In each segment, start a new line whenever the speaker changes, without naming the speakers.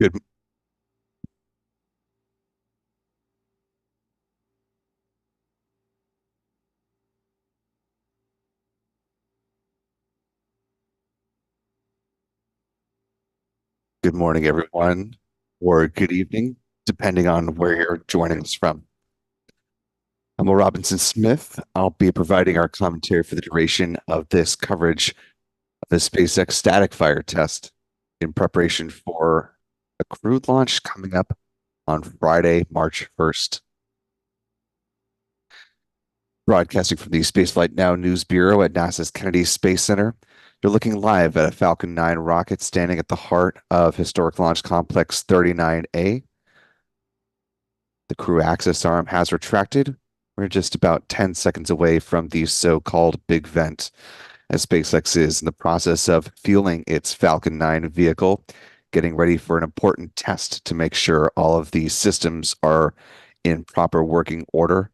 Good, good morning, everyone, or good evening, depending on where you're joining us from. I'm Will Robinson Smith. I'll be providing our commentary for the duration of this coverage of the SpaceX static fire test in preparation for a crewed launch coming up on Friday, March 1st. Broadcasting from the Spaceflight Now News Bureau at NASA's Kennedy Space Center. You're looking live at a Falcon 9 rocket standing at the heart of Historic Launch Complex 39A. The crew access arm has retracted. We're just about 10 seconds away from the so-called big vent, as SpaceX is in the process of fueling its Falcon 9 vehicle, getting ready for an important test to make sure all of the systems are in proper working order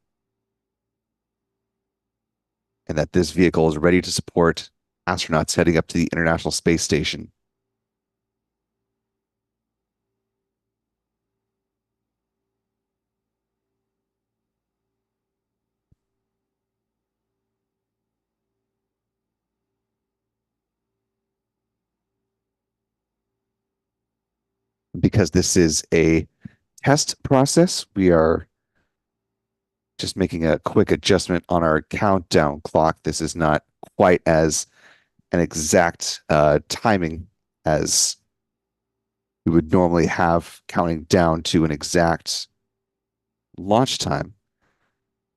and that this vehicle is ready to support astronauts heading up to the International Space Station. Because this is a test process, we are just making a quick adjustment on our countdown clock. This is not quite as an exact timing as we would normally have, counting down to an exact launch time.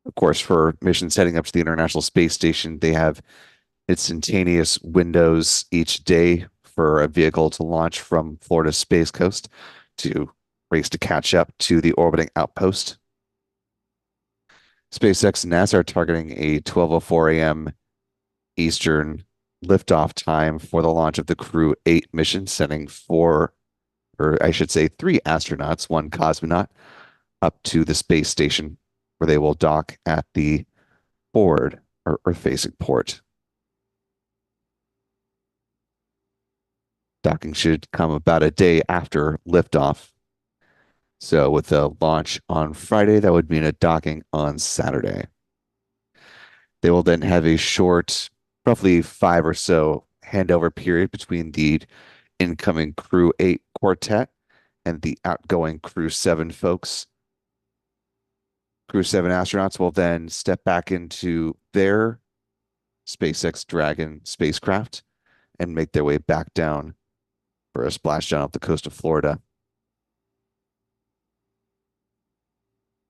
Of course, for missions heading up to the International Space Station, they have instantaneous windows each day for a vehicle to launch from Florida's Space Coast to race to catch up to the orbiting outpost. SpaceX and NASA are targeting a 12:04 a.m. Eastern liftoff time for the launch of the Crew 8 mission, sending four, or I should say three astronauts, one cosmonaut, up to the space station where they will dock at the forward or Earth-facing port. Docking should come about a day after liftoff. So with the launch on Friday, that would mean a docking on Saturday. They will then have a short, roughly 5 or so handover period between the incoming Crew 8 quartet and the outgoing Crew 7 folks. Crew 7 astronauts will then step back into their SpaceX Dragon spacecraft and make their way back down for a splashdown off the coast of Florida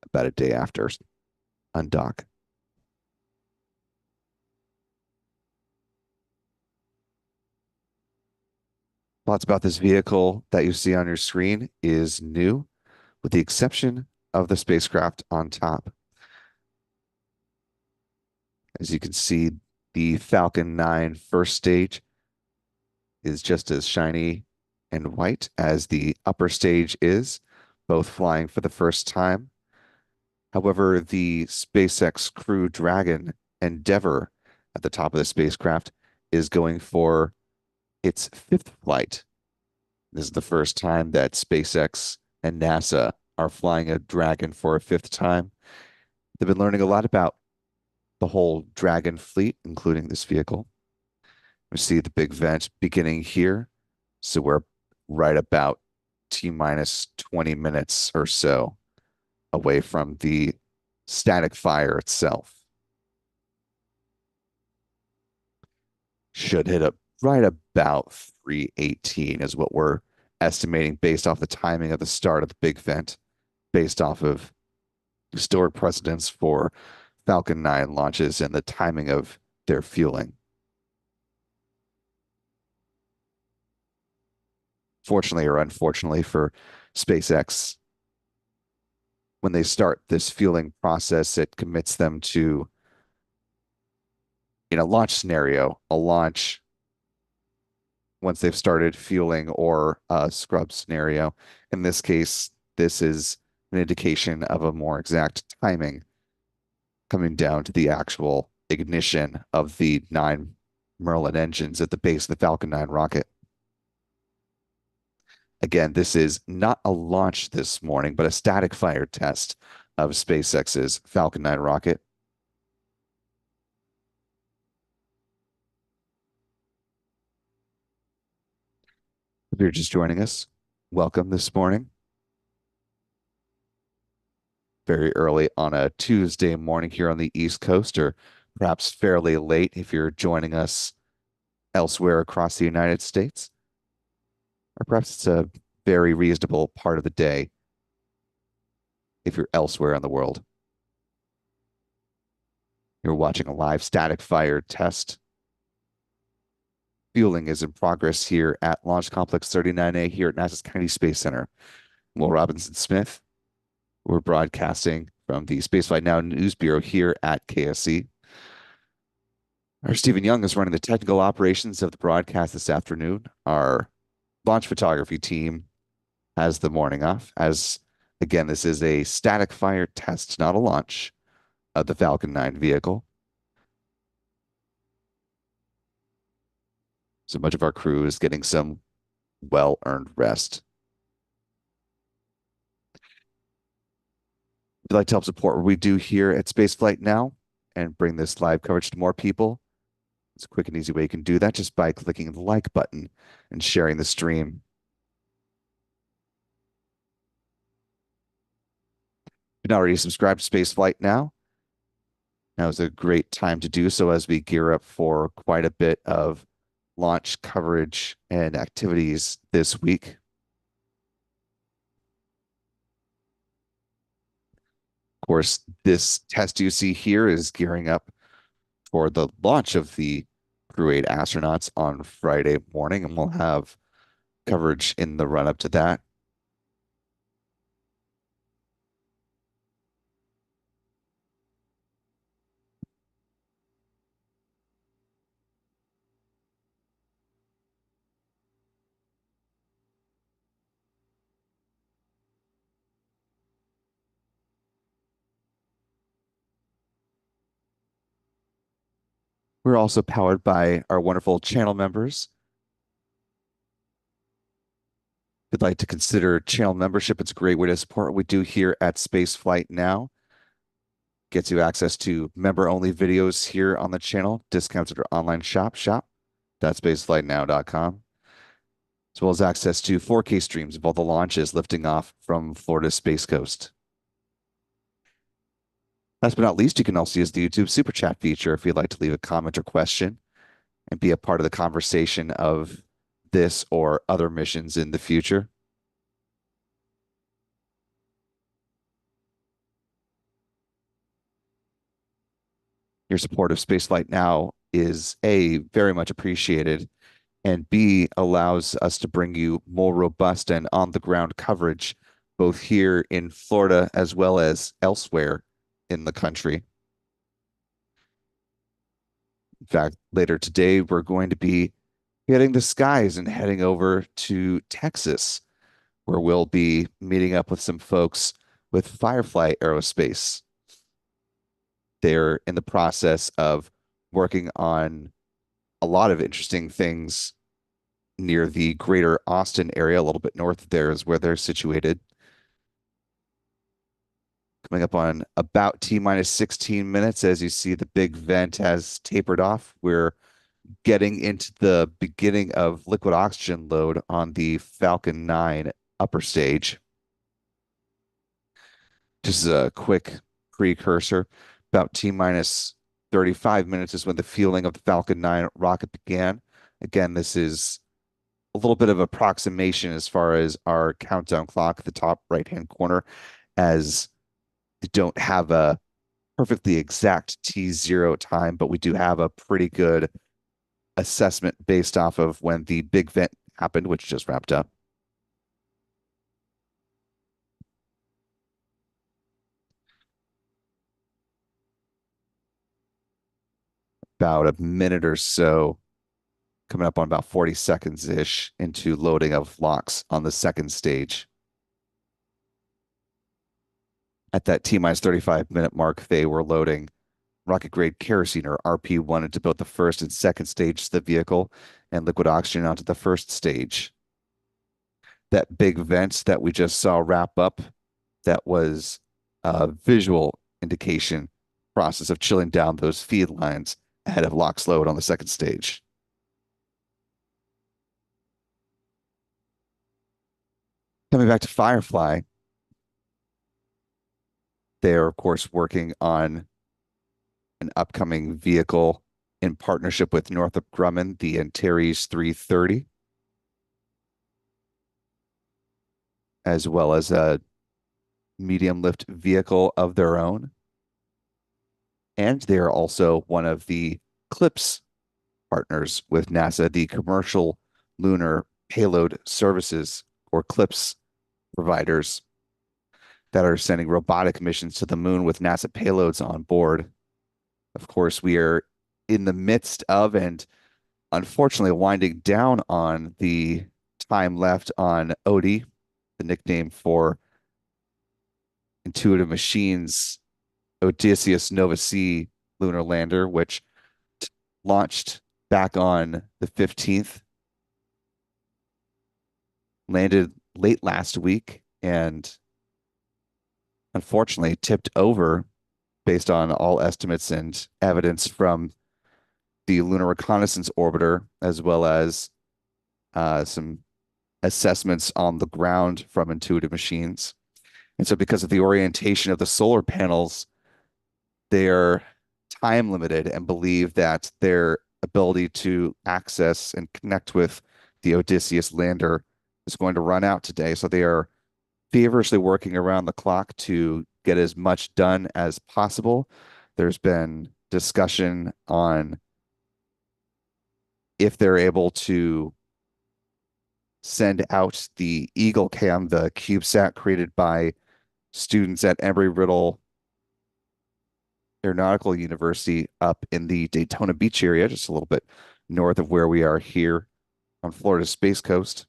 about a day after undock. Lots about this vehicle that you see on your screen is new, with the exception of the spacecraft on top. As you can see, the Falcon 9 first stage is just as shiny and white as the upper stage is, both flying for the first time. However, the SpaceX Crew Dragon Endeavour at the top of the spacecraft is going for its fifth flight. This is the first time that SpaceX and NASA are flying a Dragon for a fifth time. They've been learning a lot about the whole Dragon fleet, including this vehicle. We see the big vent beginning here. So we're right about T minus 20 minutes or so away from the static fire itself. Should hit up right about 3:18 is what we're estimating based off the timing of the start of the big vent, based off of historic precedents for Falcon 9 launches and the timing of their fueling. Fortunately or unfortunately for SpaceX, when they start this fueling process, it commits them to, in a launch scenario, a launch once they've started fueling, or a scrub scenario. In this case, this is an indication of a more exact timing coming down to the actual ignition of the 9 Merlin engines at the base of the Falcon 9 rocket. Again, this is not a launch this morning, but a static fire test of SpaceX's Falcon 9 rocket. If you're just joining us, welcome this morning. Very early on a Tuesday morning here on the East Coast, or perhaps fairly late if you're joining us elsewhere across the United States, or perhaps it's a very reasonable part of the day if you're elsewhere in the world. You're watching a live static fire test. Fueling is in progress here at Launch Complex 39A here at NASA's Kennedy Space Center. Will Robinson Smith. We're broadcasting from the Spaceflight Now News Bureau here at KSC. Our Stephen Young is running the technical operations of the broadcast this afternoon. Our launch photography team has the morning off, as again, this is a static fire test, not a launch of the Falcon 9 vehicle. So much of our crew is getting some well-earned rest. If you'd like to help support what we do here at Spaceflight Now and bring this live coverage to more people, it's a quick and easy way you can do that just by clicking the like button and sharing the stream. If you're not already subscribed to Spaceflight Now, now is a great time to do so as we gear up for quite a bit of launch coverage and activities this week. Of course, this test you see here is gearing up for the launch of the Crew 8 astronauts on Friday morning, and we'll have coverage in the run-up to that. We're also powered by our wonderful channel members. If you'd like to consider channel membership, it's a great way to support what we do here at Spaceflight Now. Gets you access to member-only videos here on the channel, discounts at our online shop.spaceflightnow.com, as well as access to 4K streams of all the launches lifting off from Florida's Space Coast. Last but not least, you can also use the YouTube Super Chat feature if you'd like to leave a comment or question and be a part of the conversation of this or other missions in the future. Your support of Spaceflight Now is A, very much appreciated, and B, allows us to bring you more robust and on-the-ground coverage, both here in Florida as well as elsewhere in the country. In fact, later today, we're going to be hitting the skies and heading over to Texas, where we'll be meeting up with some folks with Firefly Aerospace. They're in the process of working on a lot of interesting things near the greater Austin area. A little bit north of there is where they're situated. Coming up on about T-minus 16 minutes, as you see the big vent has tapered off. We're getting into the beginning of liquid oxygen load on the Falcon 9 upper stage. Just as a quick precursor, about T-minus 35 minutes is when the fueling of the Falcon 9 rocket began. Again, this is a little bit of approximation as far as our countdown clock at the top right-hand corner, as we don't have a perfectly exact T0 time, but we do have a pretty good assessment based off of when the big vent happened, which just wrapped up. About a minute or so, coming up on about 40 seconds-ish into loading of LOX on the second stage. At that T-minus 35-minute mark, they were loading rocket-grade kerosene, or RP1, into both the first and second stages of the vehicle, and liquid oxygen onto the first stage. that big vent that we just saw wrap up, that was a visual indication process of chilling down those feed lines ahead of lock load on the second stage. Coming back to Firefly, they're of course working on an upcoming vehicle in partnership with Northrop Grumman, the Antares 330, as well as a medium lift vehicle of their own. And they are also one of the CLIPS partners with NASA, the Commercial Lunar Payload Services, or CLIPS providers, that are sending robotic missions to the moon with NASA payloads on board. Of course, we are in the midst of, and unfortunately winding down on, the time left on Odie, the nickname for Intuitive Machines Odysseus Nova C lunar lander, which launched back on the 15th, landed late last week, and unfortunately tipped over based on all estimates and evidence from the Lunar Reconnaissance Orbiter, as well as some assessments on the ground from Intuitive Machines. And so, because of the orientation of the solar panels, they're time limited and believe that their ability to access and connect with the Odysseus lander is going to run out today. So they are feverishly working around the clock to get as much done as possible. There's been discussion on if they're able to send out the Eagle Cam, the CubeSat created by students at Embry-Riddle Aeronautical University up in the Daytona Beach area, just a little bit north of where we are here on Florida's Space Coast.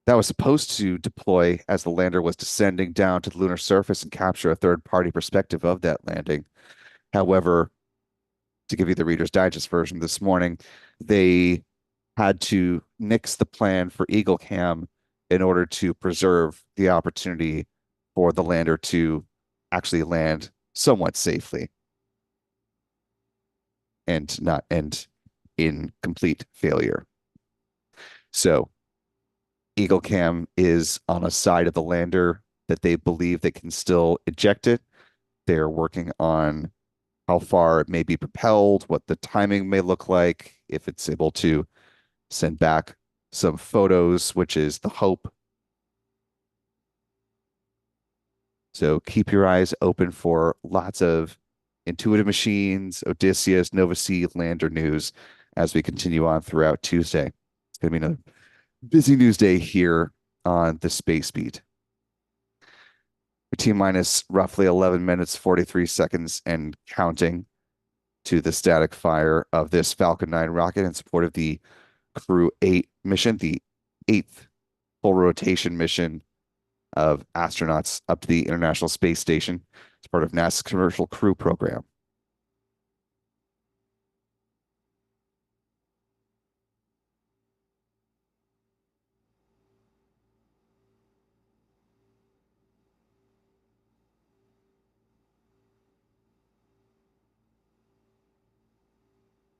That was supposed to deploy as the lander was descending down to the lunar surface and capture a third-party perspective of that landing. However, to give you the Reader's Digest version this morning, they had to nix the plan for Eagle Cam in order to preserve the opportunity for the lander to actually land somewhat safely and not end in complete failure. So Eagle Cam is on a side of the lander that they believe they can still eject it. They're working on how far it may be propelled, what the timing may look like, if it's able to send back some photos, which is the hope. So keep your eyes open for lots of Intuitive Machines, Odysseus, Nova C lander news as we continue on throughout Tuesday. It's going to be another busy news day here on the Space Beat. T minus roughly 11 minutes, 43 seconds and counting to the static fire of this Falcon 9 rocket in support of the Crew 8 mission, the 8th full rotation mission of astronauts up to the International Space Station as part of NASA's Commercial Crew program.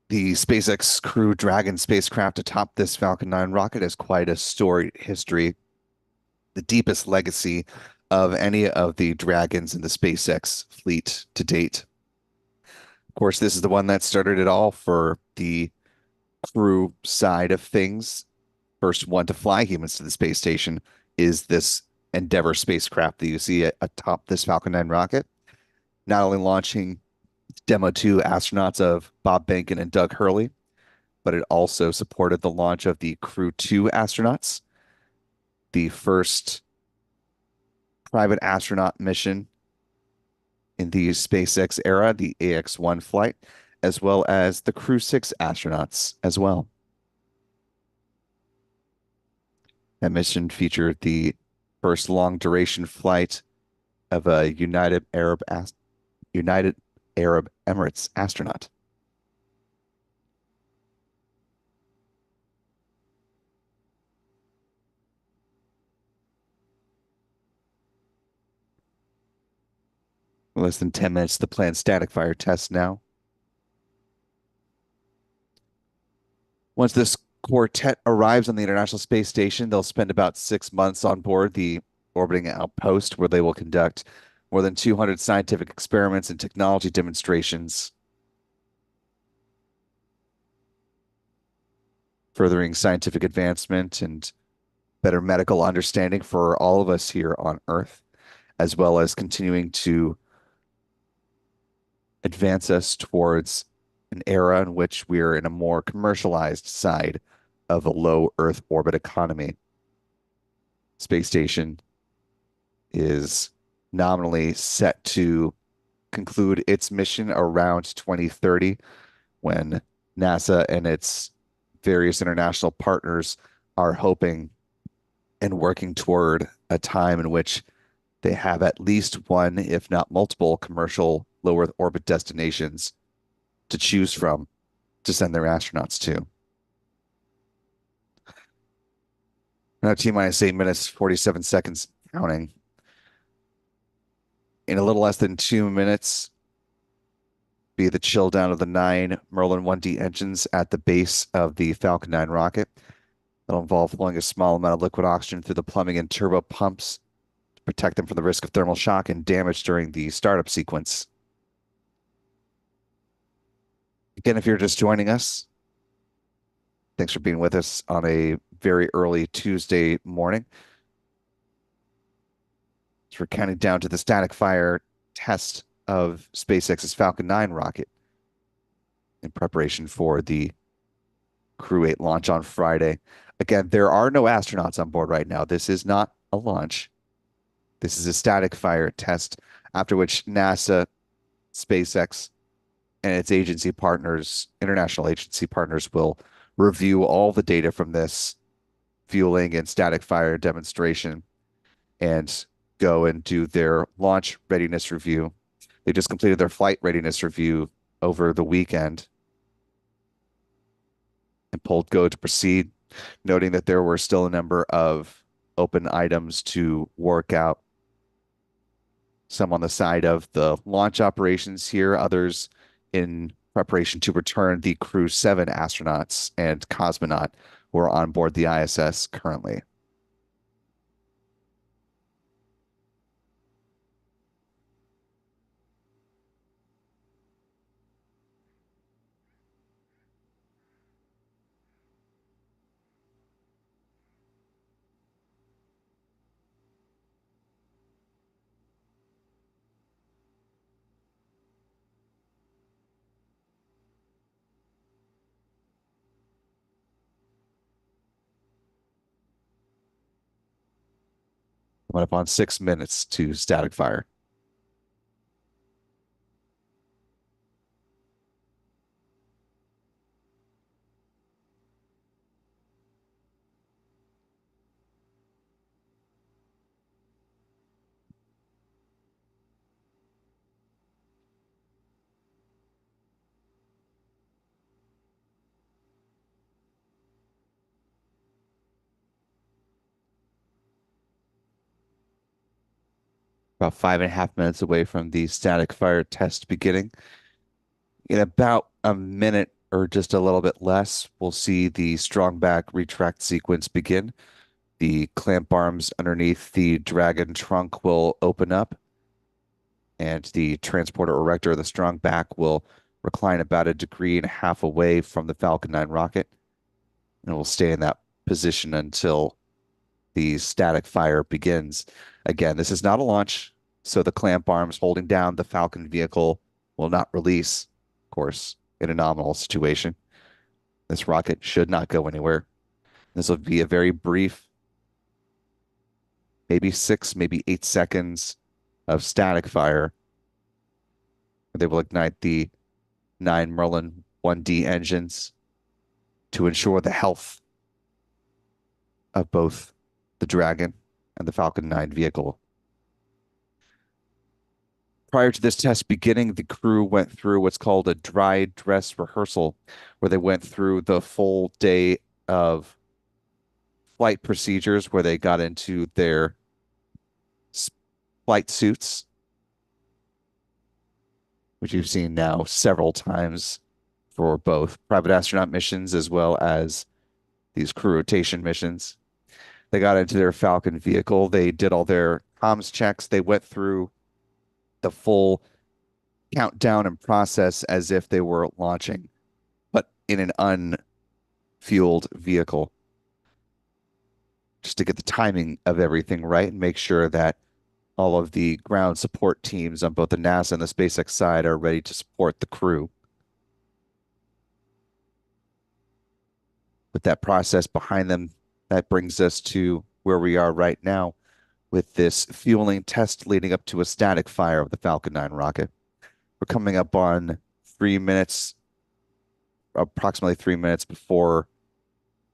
The SpaceX Crew Dragon spacecraft atop this Falcon 9 rocket has quite a storied history, the deepest legacy of any of the Dragons in the SpaceX fleet to date. Of course, this is the one that started it all for the crew side of things. First one to fly humans to the space station is this Endeavour spacecraft that you see atop this Falcon 9 rocket, not only launching Demo 2 astronauts of Bob Behnken and Doug Hurley, but it also supported the launch of the Crew 2 astronauts, the first private astronaut mission in the SpaceX era, the AX-1 flight, as well as the Crew 6 astronauts as well. That mission featured the first long duration flight of a United Arab Emirates astronaut. Less than 10 minutes to the planned static fire test now. Once this quartet arrives on the International Space Station, they'll spend about 6 months on board the orbiting outpost, where they will conduct more than 200 scientific experiments and technology demonstrations, furthering scientific advancement and better medical understanding for all of us here on Earth, as well as continuing to advance us towards an era in which we're in a more commercialized side of a low Earth orbit economy. Space station is nominally set to conclude its mission around 2030, when NASA and its various international partners are hoping and working toward a time in which they have at least one, if not multiple, commercial low Earth orbit destinations to choose from to send their astronauts to. Now, T minus 8 minutes, 47 seconds counting. In a little less than 2 minutes, be the chill down of the 9 Merlin 1D engines at the base of the Falcon 9 rocket. That'll involve flowing a small amount of liquid oxygen through the plumbing and turbo pumps to protect them from the risk of thermal shock and damage during the startup sequence. Again, if you're just joining us, thanks for being with us on a very early Tuesday morning. So we're counting down to the static fire test of SpaceX's Falcon 9 rocket in preparation for the Crew 8 launch on Friday. Again, there are no astronauts on board right now. This is not a launch. This is a static fire test, after which NASA, SpaceX, and its agency partners, international agency partners, will review all the data from this fueling and static fire demonstration and go and do their launch readiness review. They just completed their flight readiness review over the weekend and pulled go to proceed, noting that there were still a number of open items to work out. Some on the side of the launch operations here, others in preparation to return the Crew 7 astronauts and cosmonaut who are on board the ISS currently. Coming up on 6 minutes to static fire. About 5.5 minutes away from the static fire test beginning. In about a minute or just a little bit less, we'll see the strong back retract sequence begin. The clamp arms underneath the Dragon trunk will open up, and the transporter erector, the strong back, will recline about 1.5 degrees away from the Falcon 9 rocket, and will stay in that position until the static fire begins. Again, this is not a launch, so the clamp arms holding down the Falcon vehicle will not release, of course, in a nominal situation. This rocket should not go anywhere. This will be a very brief, maybe 6, maybe 8 seconds of static fire. They will ignite the 9 Merlin 1D engines to ensure the health of both the Dragon and the Falcon 9 vehicle. Prior to this test beginning, the crew went through what's called a dry dress rehearsal, where they went through the full day of flight procedures, where they got into their flight suits which you've seen now several times for both private astronaut missions as well as these crew rotation missions. They got into their Falcon vehicle. They did all their comms checks. They went through the full countdown and process as if they were launching, but in an unfueled vehicle, just to get the timing of everything right and make sure that all of the ground support teams on both the NASA and the SpaceX side are ready to support the crew. With that process behind them, that brings us to where we are right now with this fueling test leading up to a static fire of the Falcon 9 rocket. We're coming up on 3 minutes, approximately 3 minutes before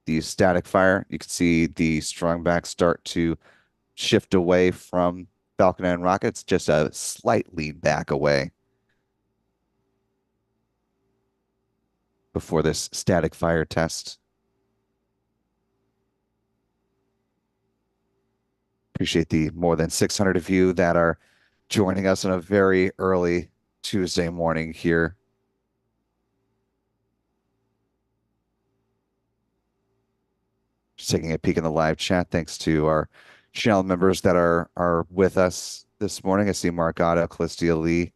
the static fire. You can see the strong back start to shift away from Falcon 9 rockets, just a slight lead back away before this static fire test. Appreciate the more than 600 of you that are joining us on a very early Tuesday morning here. Just taking a peek in the live chat. Thanks to our channel members that are with us this morning. I see Margado, Callistia Lee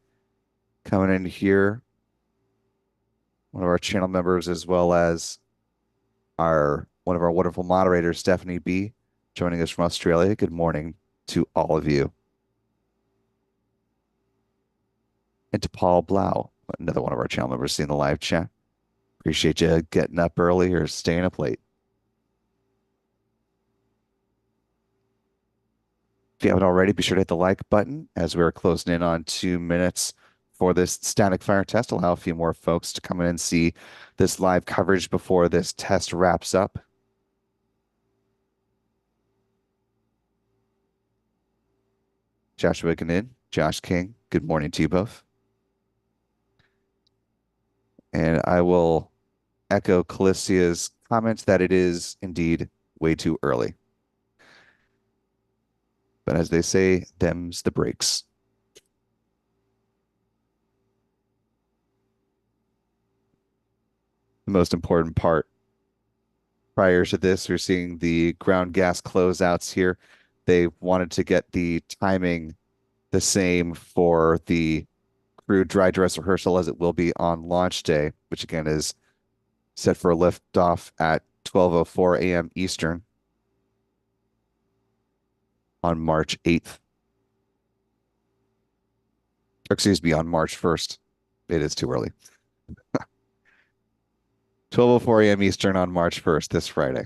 coming in here. One of our channel members, as well as one of our wonderful moderators, Stephanie B, joining us from Australia. Good morning to all of you. And to Paul Blau, another one of our channel members, seeing the live chat. Appreciate you getting up early or staying up late. If you haven't already, be sure to hit the like button as we're closing in on 2 minutes for this static fire test. Allow a few more folks to come in and see this live coverage before this test wraps up. Joshua Ganin, Josh King, good morning to you both. And I will echo Callistia's comments that it is indeed way too early. But as they say, them's the breaks. The most important part prior to this, we're seeing the ground gas closeouts here. They wanted to get the timing the same for the crew dry dress rehearsal as it will be on launch day, which again is set for a liftoff at 12:04 a.m. Eastern on March 8th. Excuse me, on March 1st. It is too early. 12:04 a.m. Eastern on March 1st, this Friday,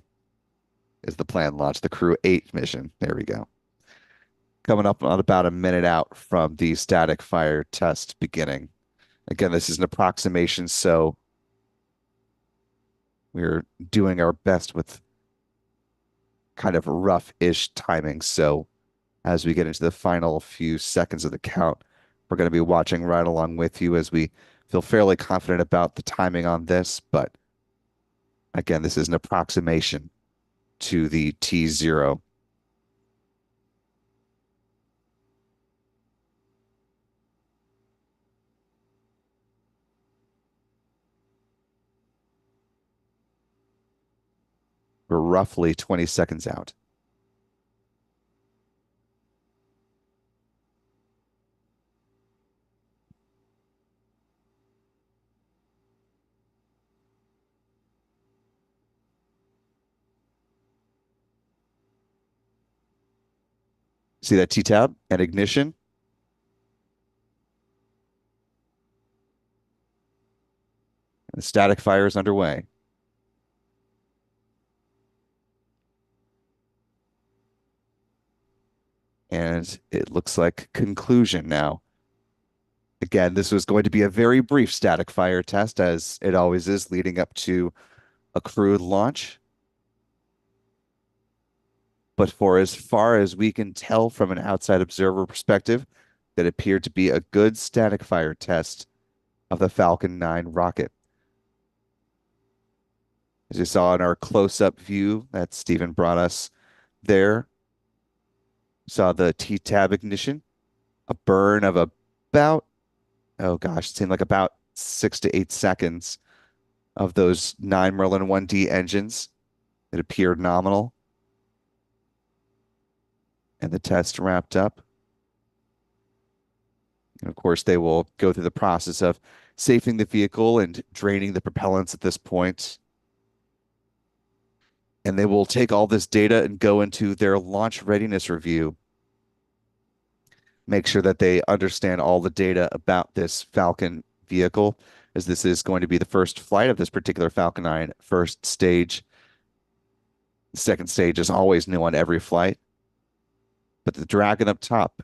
is the planned launch, the Crew 8 mission. There we go. Coming up on about a minute out from the static fire test beginning. Again, this is an approximation, so we're doing our best with kind of rough-ish timing. So as we get into the final few seconds of the count, we're going to be watching right along with you as we feel fairly confident about the timing on this. But again, this is an approximation to the T0. We're roughly 20 seconds out. See that T-tab and ignition? And the static fire is underway. And it looks like conclusion now. Again, this was going to be a very brief static fire test, as it always is leading up to a crewed launch. But for as far as we can tell from an outside observer perspective, that appeared to be a good static fire test of the Falcon 9 rocket. As you saw in our close-up view that Stephen brought us there, saw the T-tab ignition, a burn of about oh gosh, it seemed like about 6 to 8 seconds of those 9 Merlin 1D engines. It appeared nominal, and the test wrapped up. And of course, they will go through the process of safing the vehicle and draining the propellants at this point. And they will take all this data and go into their launch readiness review, make sure that they understand all the data about this Falcon vehicle, as this is going to be the first flight of this particular Falcon 9 first stage. The second stage is always new on every flight. But the Dragon up top,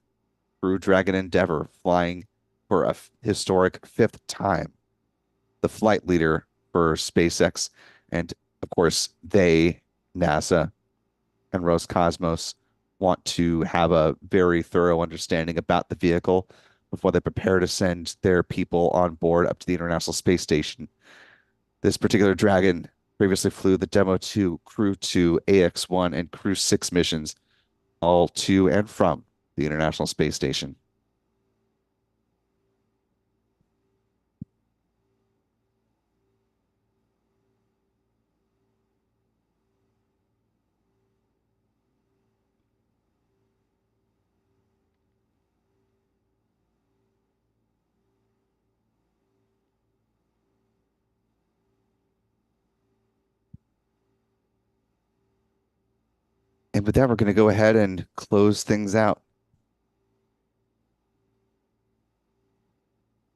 Crew Dragon Endeavour, flying for a historic fifth time, the flight leader for SpaceX. And of course, they, NASA, and Roscosmos want to have a very thorough understanding about the vehicle before they prepare to send their people on board up to the International Space Station. This particular Dragon previously flew the Demo 2, Crew 2, AX-1, and Crew 6 missions, all to and from the International Space Station. And with that, we're going to go ahead and close things out.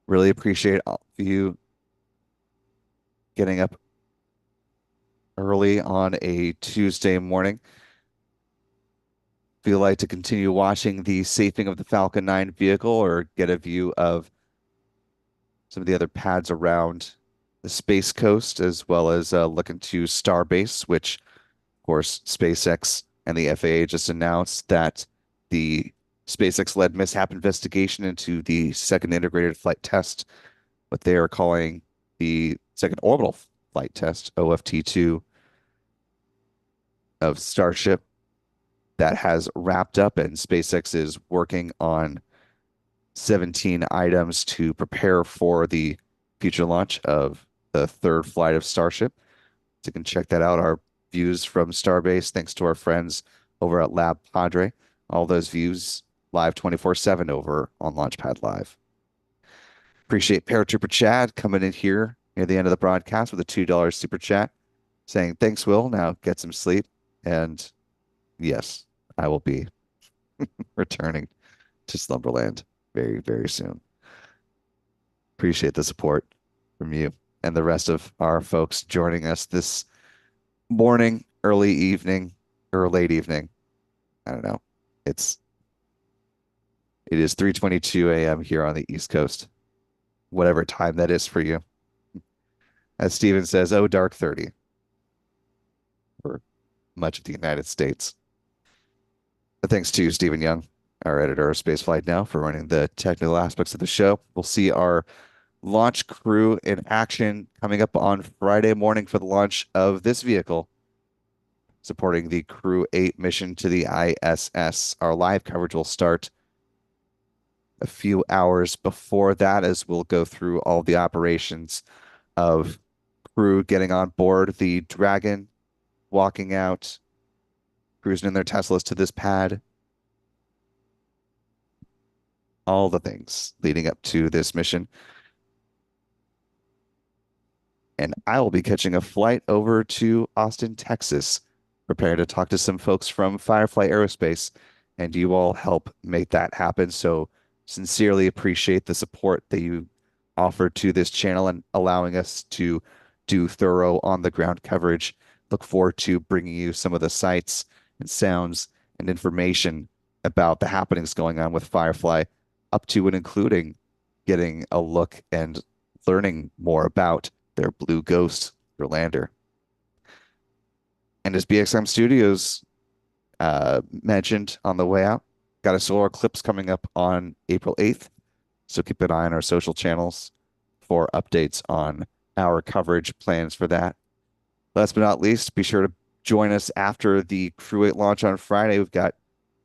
Really appreciate all of you getting up early on a Tuesday morning. If you'd like to continue watching the safing of the Falcon 9 vehicle or get a view of some of the other pads around the Space Coast, as well as look into Starbase, which, of course, SpaceX and the FAA just announced that the SpaceX-led mishap investigation into the second integrated flight test, what they are calling the second orbital flight test, OFT2, of Starship, that has wrapped up, and SpaceX is working on 17 items to prepare for the future launch of the third flight of Starship. So you can check that out. Our views from Starbase, thanks to our friends over at Lab Padre. All those views live 24/7 over on Launchpad Live. Appreciate Paratrooper Chad coming in here near the end of the broadcast with a $2 super chat saying, thanks, Will. Now get some sleep. And yes, I will be returning to Slumberland very, very soon. Appreciate the support from you and the rest of our folks joining us this morning, early evening, or late evening. I don't know. It is 3:22 a.m. here on the East Coast, whatever time that is for you. As Steven says, oh, dark 30 for much of the United States. But thanks to Stephen Young, our editor of Spaceflight Now, for running the technical aspects of the show. We'll see our launch crew in action coming up on Friday morning for the launch of this vehicle, supporting the Crew 8 mission to the ISS. Our live coverage will start a few hours before that, as we'll go through all the operations of crew getting on board the Dragon, walking out, cruising in their Teslas to this pad. All the things leading up to this mission. And I will be catching a flight over to Austin, Texas, preparing to talk to some folks from Firefly Aerospace, and you all help make that happen. So sincerely appreciate the support that you offer to this channel and allowing us to do thorough on-the-ground coverage. Look forward to bringing you some of the sights and sounds and information about the happenings going on with Firefly, up to and including getting a look and learning more about their Blue Ghost for lander. And as BXM Studios mentioned on the way out, got a solar eclipse coming up on April 8th. So keep an eye on our social channels for updates on our coverage plans for that. Last but not least, be sure to join us after the Crew 8 launch on Friday. We've got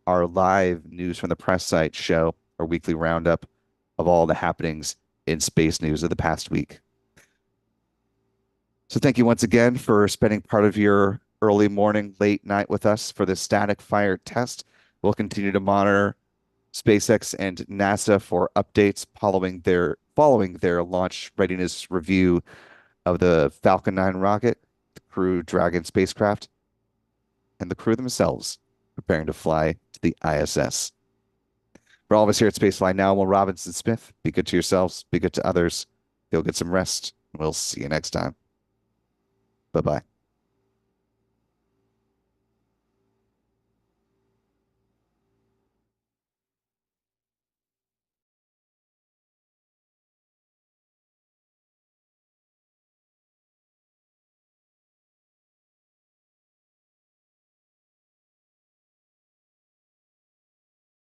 our live news from the press site show, our weekly roundup of all the happenings in space news of the past week. So thank you once again for spending part of your early morning, late night with us for this static fire test. We'll continue to monitor SpaceX and NASA for updates following their launch readiness review of the Falcon 9 rocket, the Crew Dragon spacecraft, and the crew themselves preparing to fly to the ISS. For all of us here at Spacefly Now, Will Robinson Smith, be good to yourselves, be good to others, go get some rest. We'll see you next time. Bye-bye.